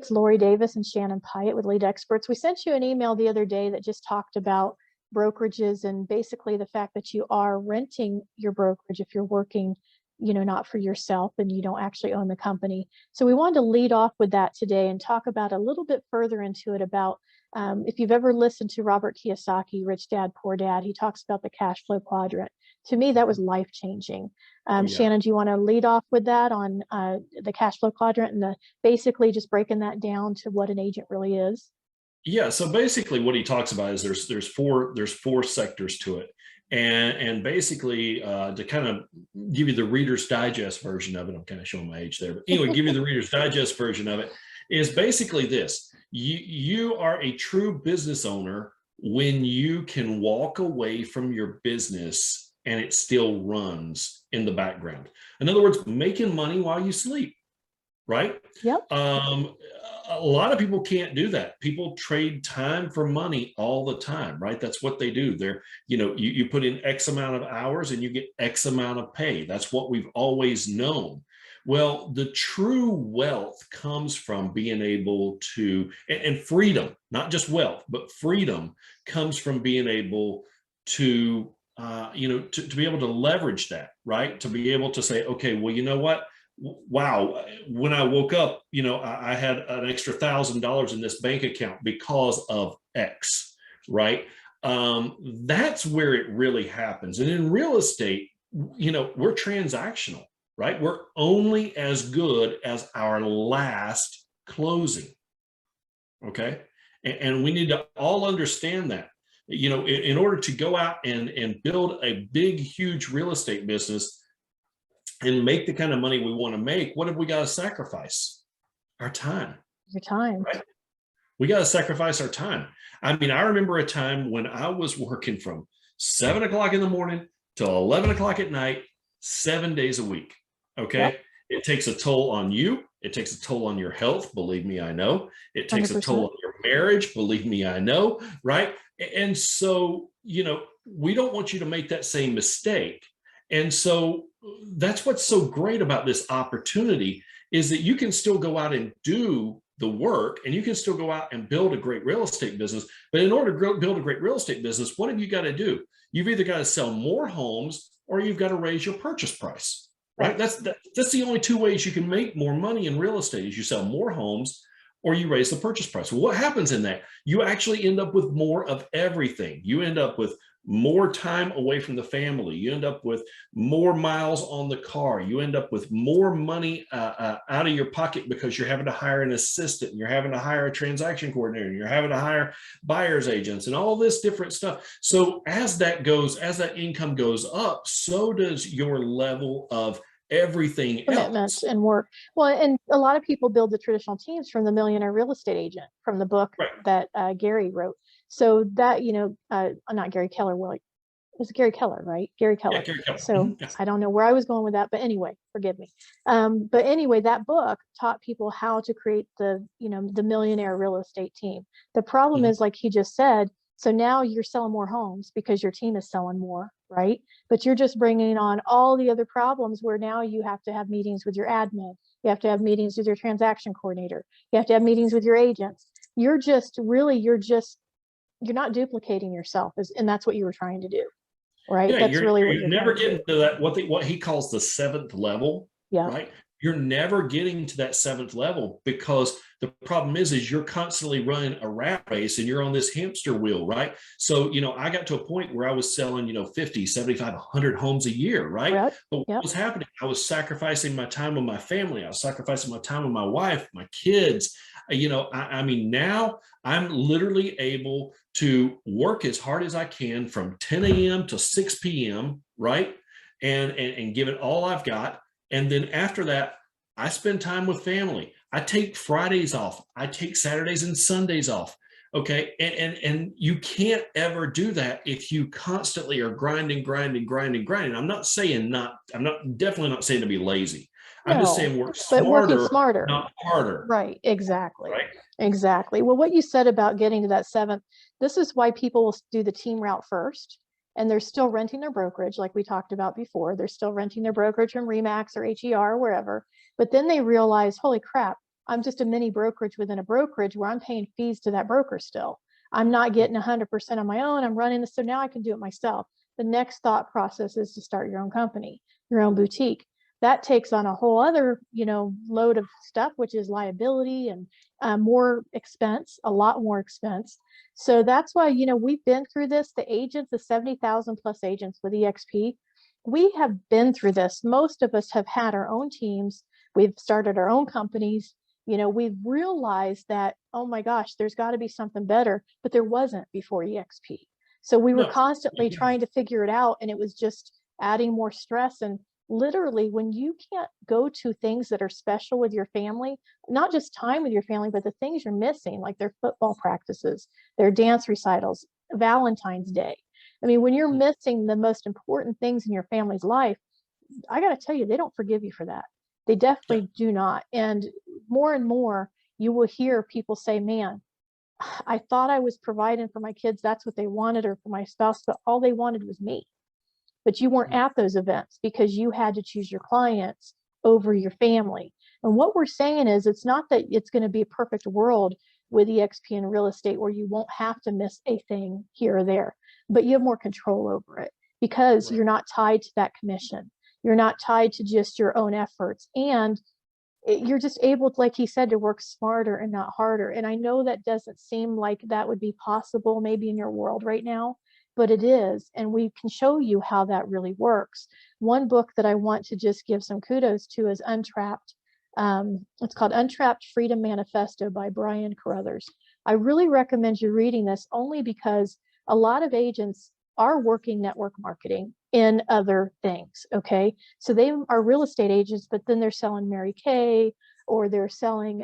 it's Lori Davis and Shannon Pyatt with Lead Experts. We sent you an email the other day that just talked about brokerages and basically the fact that you are renting your brokerage if you're working, not for yourself and you don't actually own the company. So we wanted to lead off with that today and talk about a little bit further into it about if you've ever listened to Robert Kiyosaki, Rich Dad, Poor Dad, he talks about the cash flow quadrant. To me, that was life-changing. Shannon, do you want to lead off with that on the cash flow quadrant and basically just breaking that down to what an agent really is? Yeah. So basically what he talks about is there's four sectors to it. And basically to kind of give you the Reader's Digest version of it, I'm kind of showing my age there, but anyway, give you the Reader's Digest version of it is basically this. You are a true business owner when you can walk away from your business and it still runs in the background. In other words, making money while you sleep, right? Yep. A lot of people can't do that. People trade time for money all the time, right? That's what they do. They're, you put in X amount of hours and you get X amount of pay. That's what we've always known. Well, the true wealth comes from being able to, and freedom, not just wealth, but freedom comes from being able to, to be able to leverage that, right? To be able to say, okay, well, you know what? Wow, when I woke up, I had an extra $1,000 in this bank account because of X, right? That's where it really happens. And in real estate, we're transactional, right? We're only as good as our last closing. Okay. And we need to all understand that, in order to go out and build a big, huge real estate business and make the kind of money we want to make, what have we got to sacrifice? Our time. Your time. Right? We got to sacrifice our time. I mean, I remember a time when I was working from 7 o'clock in the morning till 11 o'clock at night, 7 days a week. Okay. Yep. It takes a toll on you. It takes a toll on your health. Believe me, I know. It takes 100%. A toll on your marriage. Believe me, I know. Right. And so, we don't want you to make that same mistake. And so that's what's so great about this opportunity is that you can still go out and do the work and you can still go out and build a great real estate business. But in order to build a great real estate business, what have you got to do? You've either got to sell more homes or you've got to raise your purchase price, right? That's the only two ways you can make more money in real estate is you sell more homes or you raise the purchase price. Well, what happens in that? You actually end up with more of everything. You end up with more time away from the family. You end up with more miles on the car. You end up with more money out of your pocket because you're having to hire an assistant. You're having to hire a transaction coordinator. You're having to hire buyer's agents and all this different stuff. So as that income goes up, so does your level of everything commitments else. And work. Well, and a lot of people build the traditional teams from the Millionaire Real Estate Agent from the book that Gary wrote. So that, not Gary Keller, well, it was Gary Keller, right? Gary Keller. Yeah, Gary Keller. So I don't know where I was going with that, but anyway, forgive me. But anyway, that book taught people how to create the millionaire real estate team. The problem is, like he just said, so now you're selling more homes because your team is selling more, right? But you're just bringing on all the other problems where now you have to have meetings with your admin. You have to have meetings with your transaction coordinator. You have to have meetings with your agents. You're not duplicating yourself, and that's what you were trying to do, right? Yeah, that's really what you're never getting to that, what he calls the seventh level, right? You're never getting to that seventh level because the problem is you're constantly running a rat race and you're on this hamster wheel, right? So, I got to a point where I was selling, 50, 75, 100 homes a year, right? But what was happening? I was sacrificing my time with my family. I was sacrificing my time with my wife, my kids. I mean, now I'm literally able to work as hard as I can from 10 a.m. to 6 p.m., right? And give it all I've got. And then after that, I spend time with family. I take Fridays off. I take Saturdays and Sundays off. Okay. And you can't ever do that if you constantly are grinding. I'm definitely not saying to be lazy. I'm just saying work smarter, not harder. Right. Exactly. Right. Exactly. Well, what you said about getting to that seventh, this is why people will do the team route first. And they're still renting their brokerage, like we talked about before. They're still renting their brokerage from Remax or HER or wherever. But then they realize, holy crap, I'm just a mini brokerage within a brokerage where I'm paying fees to that broker still. I'm not getting 100% on my own. I'm running this. So now I can do it myself. The next thought process is to start your own company, your own boutique. That takes on a whole other, load of stuff, which is liability and more expense, a lot more expense. So that's why, we've been through this. The agents, the 70,000 plus agents with EXP, we have been through this. Most of us have had our own teams. We've started our own companies. We've realized that, oh my gosh, there's got to be something better, but there wasn't before EXP. So we were No. constantly trying to figure it out, and it was just adding more stress. And literally, when you can't go to things that are special with your family, not just time with your family, but the things you're missing, like their football practices, their dance recitals, Valentine's Day. I mean, when you're missing the most important things in your family's life, I got to tell you, they don't forgive you for that. They definitely do not. And more, you will hear people say, man, I thought I was providing for my kids. That's what they wanted, or for my spouse, but all they wanted was me. But you weren't at those events because you had to choose your clients over your family. And what we're saying is, it's not that it's going to be a perfect world with EXP and real estate where you won't have to miss a thing here or there, but you have more control over it because you're not tied to that commission. You're not tied to just your own efforts. And you're just able to, like he said, to work smarter and not harder. And I know that doesn't seem like that would be possible maybe in your world right now, but it is. And we can show you how that really works. One book that I want to just give some kudos to is Untrapped. It's called Untrapped Freedom Manifesto by Brian Carruthers. I really recommend you reading this only because a lot of agents are working network marketing in other things. Okay. So they are real estate agents, but then they're selling Mary Kay, or they're selling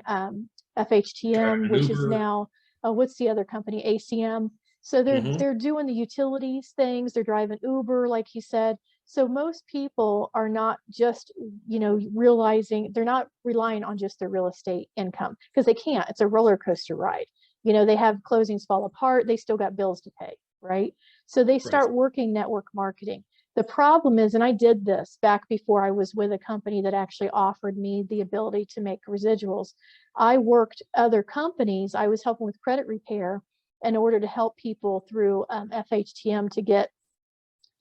FHTM, which is now, what's the other company? ACM. So they're doing the utilities things. They're driving Uber, like he said. So most people are not just, realizing, they're not relying on just their real estate income, because they can't. It's a roller coaster ride. They have closings fall apart. They still got bills to pay, right? So they start working network marketing. The problem is, and I did this back before I was with a company that actually offered me the ability to make residuals. I worked other companies. I was helping with credit repair in order to help people through FHTM to get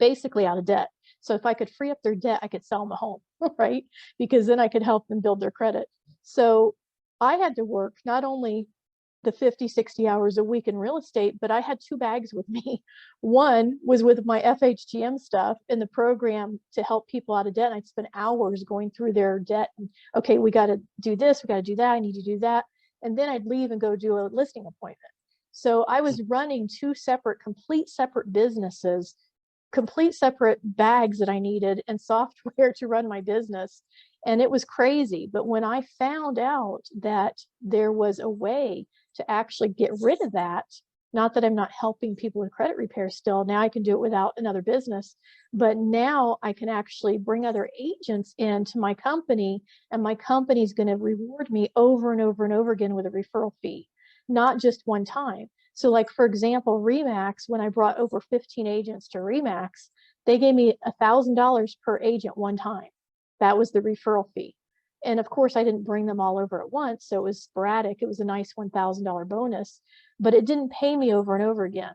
basically out of debt. So if I could free up their debt, I could sell them a home, right? Because then I could help them build their credit. So I had to work not only the 50, 60 hours a week in real estate, but I had two bags with me. One was with my FHTM stuff in the program to help people out of debt. And I'd spend hours going through their debt. And, okay, we got to do this, we got to do that, I need to do that. And then I'd leave and go do a listing appointment. So I was running two complete separate businesses, complete separate bags that I needed and software to run my business. And it was crazy. But when I found out that there was a way to actually get rid of that, not that I'm not helping people with credit repair still, now I can do it without another business, but now I can actually bring other agents into my company, and my company's going to reward me over and over and over again with a referral fee, not just one time. So like, for example, Remax, when I brought over 15 agents to Remax, they gave me $1,000 per agent one time. That was the referral fee. And of course, I didn't bring them all over at once, so it was sporadic. It was a nice $1,000 bonus, but it didn't pay me over and over again.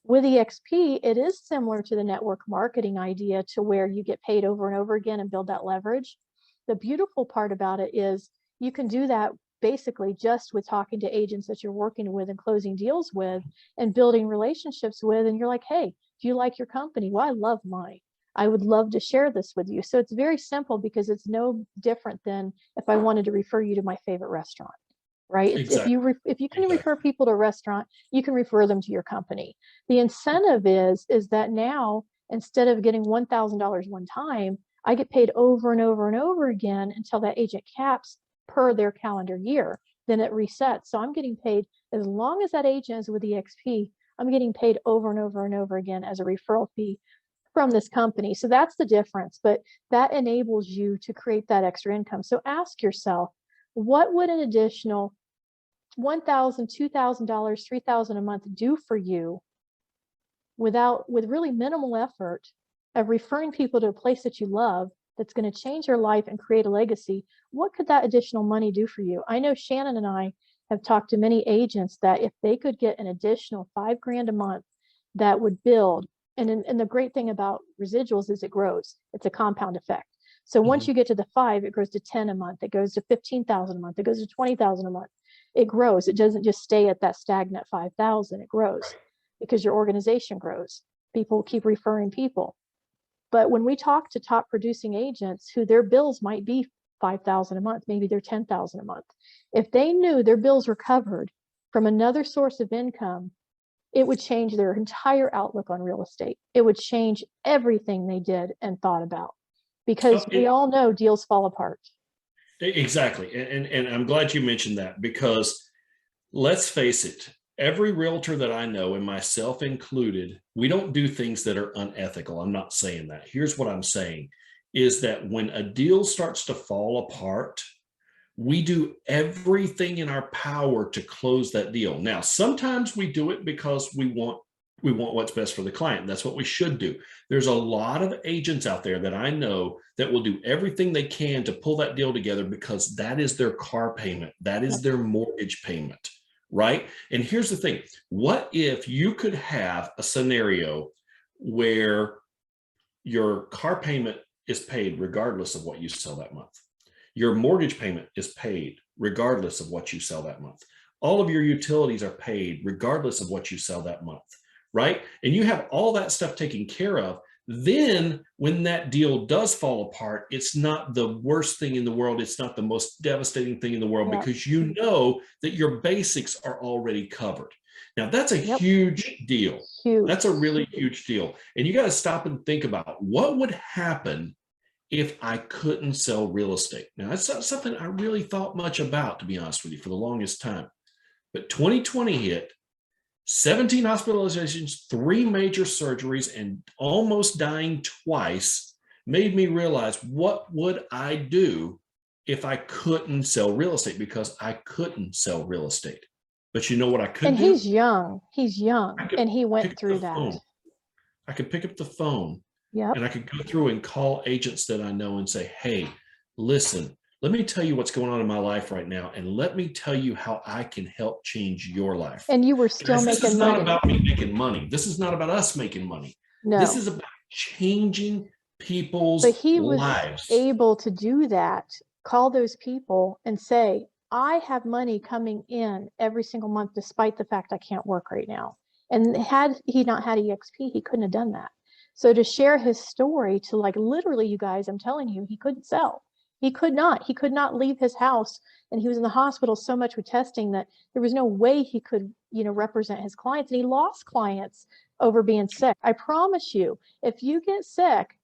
With EXP, it is similar to the network marketing idea, to where you get paid over and over again and build that leverage. The beautiful part about it is you can do that basically just with talking to agents that you're working with and closing deals with and building relationships with. And you're like, hey, do you like your company? Well, I love mine. I would love to share this with you. So it's very simple, because it's no different than if I wanted to refer you to my favorite restaurant, right? Exactly. If you can refer people to a restaurant, you can refer them to your company. The incentive is that now, instead of getting $1,000 one time, I get paid over and over and over again until that agent caps per their calendar year. Then it resets. So I'm getting paid as long as that agent is with EXP. I'm getting paid over and over and over again as a referral fee from this company. So that's the difference, but that enables you to create that extra income. So ask yourself, what would an additional $1,000, $2,000, $3,000 a month do for you with really minimal effort of referring people to a place that you love, that's going to change your life and create a legacy, what could that additional money do for you? I know Shannon and I have talked to many agents that if they could get an additional $5,000 a month, that would build. And the great thing about residuals is it grows. It's a compound effect. So once you get to the 5, it grows to 10 a month. It goes to 15,000 a month. It goes to 20,000 a month. It grows. It doesn't just stay at that stagnant 5,000. It grows because your organization grows. People keep referring people. But when we talk to top producing agents who their bills might be 5,000 a month, maybe they're 10,000 a month, if they knew their bills were covered from another source of income, it would change their entire outlook on real estate. It would change everything they did and thought about, because we all know deals fall apart. Exactly. And I'm glad you mentioned that, because let's face it, every realtor that I know, and myself included, we don't do things that are unethical. I'm not saying that. Here's what I'm saying is that when a deal starts to fall apart, we do everything in our power to close that deal. Now, sometimes we do it because we want what's best for the client. That's what we should do. There's a lot of agents out there that I know that will do everything they can to pull that deal together because that is their car payment. That is their mortgage payment, right? And here's the thing. What if you could have a scenario where your car payment is paid regardless of what you sell that month? Your mortgage payment is paid regardless of what you sell that month. All of your utilities are paid regardless of what you sell that month, right? And you have all that stuff taken care of. Then when that deal does fall apart, it's not the worst thing in the world. It's not the most devastating thing in the world, because you know that your basics are already covered. Now, that's a huge deal. That's a really huge deal. And you got to stop and think about what would happen if I couldn't sell real estate. Now, that's not something I really thought much about, to be honest with you, for the longest time. But 2020 hit, 17 hospitalizations, 3 major surgeries, and almost dying twice made me realize, what would I do if I couldn't sell real estate? Because I couldn't sell real estate. But you know what I could do? And he's young, and he went through that. I could pick up the phone. Yep. And I could go through and call agents that I know and say, hey, listen, let me tell you what's going on in my life right now. And let me tell you how I can help change your life. And you were still making money. This is not about me making money. This is not about us making money. No. This is about changing people's lives. But he was able to do that, call those people and say, I have money coming in every single month, despite the fact I can't work right now. And had he not had EXP, he couldn't have done that. So to share his story to, like, literally, you guys, I'm telling you, he couldn't sell. He could not leave his house, and he was in the hospital so much with testing that there was no way he could, represent his clients. And he lost clients over being sick. I promise you, if you get sick,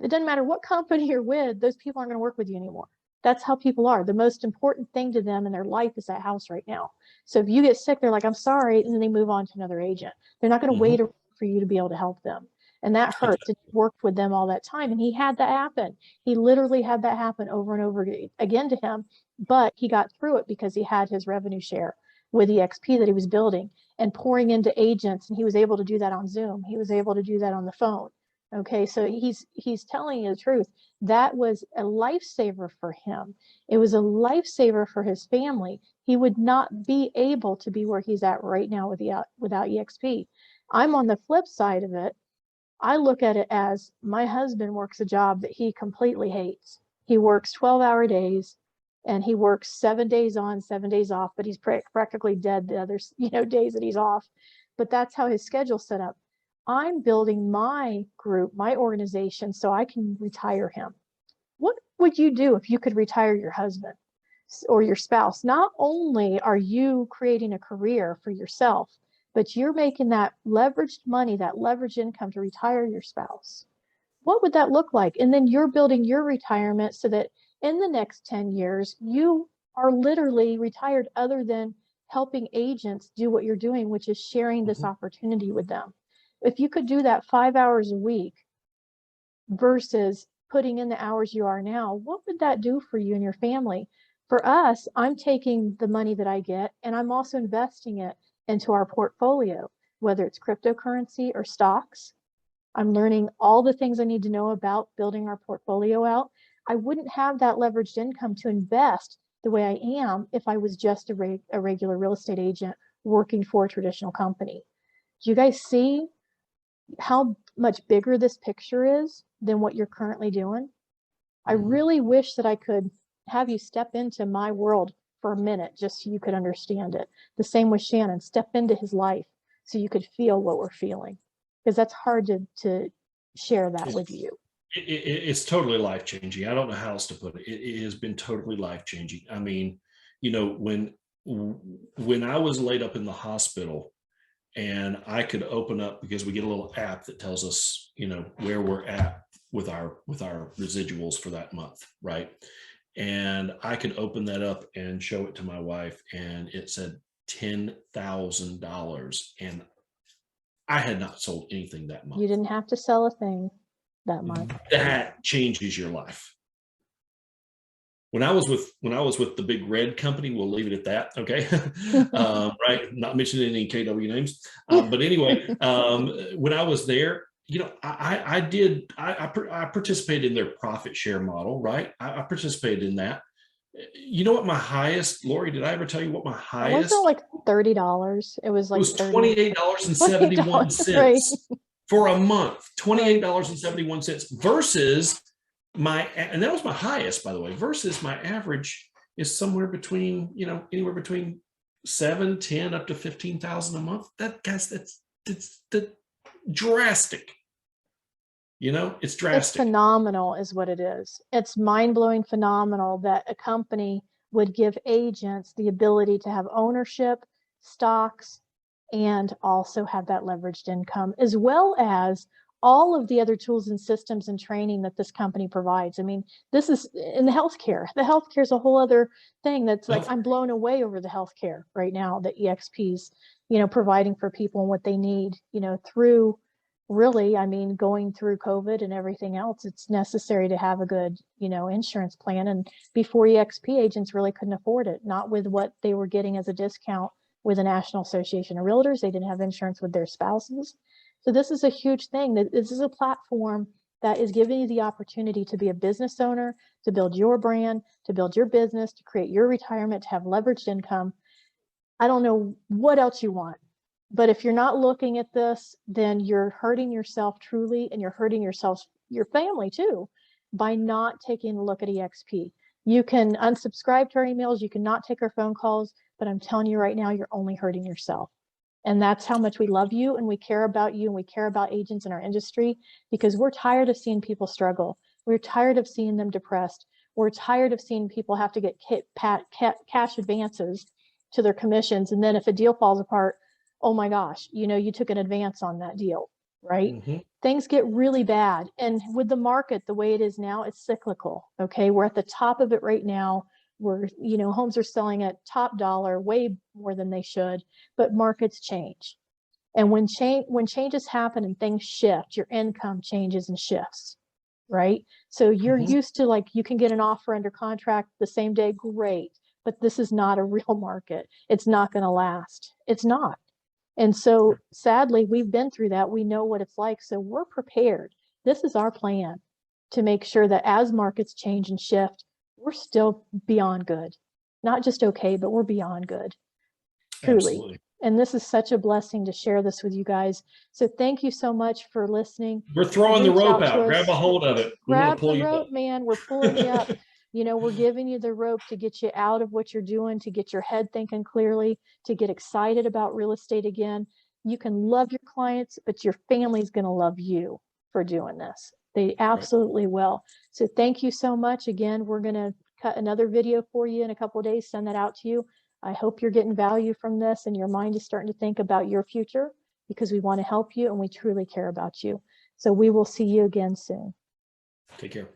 it doesn't matter what company you're with, those people aren't going to work with you anymore. That's how people are. The most important thing to them in their life is that house right now. So if you get sick, they're like, I'm sorry, and then they move on to another agent. They're not going to wait for you to be able to help them. And that hurts. It worked with them all that time. And he had that happen. He literally had that happen over and over again to him. But he got through it because he had his revenue share with EXP that he was building and pouring into agents. And he was able to do that on Zoom. He was able to do that on the phone. Okay, so he's telling you the truth. That was a lifesaver for him. It was a lifesaver for his family. He would not be able to be where he's at right now without EXP. I'm on the flip side of it. I look at it as my husband works a job that he completely hates. He works 12-hour days, and he works 7 days on, 7 days off, but he's practically dead the other, days that he's off. But that's how his schedule's set up. I'm building my group, my organization, so I can retire him. What would you do if you could retire your husband or your spouse? Not only are you creating a career for yourself, but you're making that leveraged money, that leveraged income to retire your spouse. What would that look like? And then you're building your retirement so that in the next 10 years, you are literally retired, other than helping agents do what you're doing, which is sharing this opportunity with them. If you could do that 5 hours a week versus putting in the hours you are now, what would that do for you and your family? For us, I'm taking the money that I get and I'm also investing it into our portfolio, whether it's cryptocurrency or stocks. I'm learning all the things I need to know about building our portfolio out. I wouldn't have that leveraged income to invest the way I am if I was just a regular real estate agent working for a traditional company. Do you guys see how much bigger this picture is than what you're currently doing? I really wish that I could have you step into my world for a minute just so you could understand it. The same with Shannon. Step into his life so you could feel what we're feeling, because that's hard to share that with you. It's totally life-changing. I don't know how else to put it. It has been totally life-changing. I mean, you know, when I was laid up in the hospital and I could open up, because we get a little app that tells us, you know, where we're at with our residuals for that month, right? And I could open that up and show it to my wife, and it said $10,000, and I had not sold anything that month. You didn't have to sell a thing that month. That changes your life. When I was with the big red company, we'll leave it at that. Okay. Right. Not mentioning any KW names. But anyway, when I was there, you know, I participated in their profit share model, right? I participated in that. You know what my highest, Lori, did I ever tell you what my highest? Wasn't like $30. It was like $28.71 right. for a month. $28.71 versus and that was my highest, by the way, versus my average is somewhere between, you know, anywhere between 7, 10 up to 15,000 a month. That, guys, that's drastic. You know, it's drastic. It's phenomenal is what it is. It's mind-blowing phenomenal that a company would give agents the ability to have ownership, stocks, and also have that leveraged income, as well as all of the other tools and systems and training that this company provides. I mean, this is in the healthcare. The healthcare is a whole other thing that's like, I'm blown away over the healthcare right now that EXP's, you know, providing for people and what they need, you know, through really, I mean, going through COVID and everything else, it's necessary to have a good, you know, insurance plan. And before EXP, agents really couldn't afford it, not with what they were getting as a discount with the National Association of Realtors. They didn't have insurance with their spouses. So this is a huge thing. This is a platform that is giving you the opportunity to be a business owner, to build your brand, to build your business, to create your retirement, to have leveraged income. I don't know what else you want, but if you're not looking at this, then you're hurting yourself truly, and you're hurting your family too, by not taking a look at EXP. You can unsubscribe to our emails, you can not take our phone calls, but I'm telling you right now, you're only hurting yourself. And that's how much we love you, and we care about you, and we care about agents in our industry, because we're tired of seeing people struggle. We're tired of seeing them depressed. We're tired of seeing people have to get cash advances to their commissions. And then if a deal falls apart, oh my gosh, you know, you took an advance on that deal, right? Things get really bad. And with the market, the way it is now, it's cyclical. Okay. We're at the top of it right now. Where, you know, homes are selling at top dollar, way more than they should, but markets change. And when changes happen and things shift, your income changes and shifts, right? So you're used to, like, you can get an offer under contract the same day, great, but this is not a real market. It's not going to last. It's not. And so sadly, we've been through that. We know what it's like. So we're prepared. This is our plan to make sure that as markets change and shift, we're still beyond good. Not just okay, but we're beyond good. Truly. Absolutely. And this is such a blessing to share this with you guys. So thank you so much for listening. We're throwing the rope out. Grab a hold of it. Grab the rope, man. We're pulling you up. You know, we're giving you the rope to get you out of what you're doing, to get your head thinking clearly, to get excited about real estate again. You can love your clients, but your family's going to love you for doing this. They absolutely will. So thank you so much. Again, we're going to cut another video for you in a couple of days, send that out to you. I hope you're getting value from this and your mind is starting to think about your future, because we want to help you and we truly care about you. So we will see you again soon. Take care.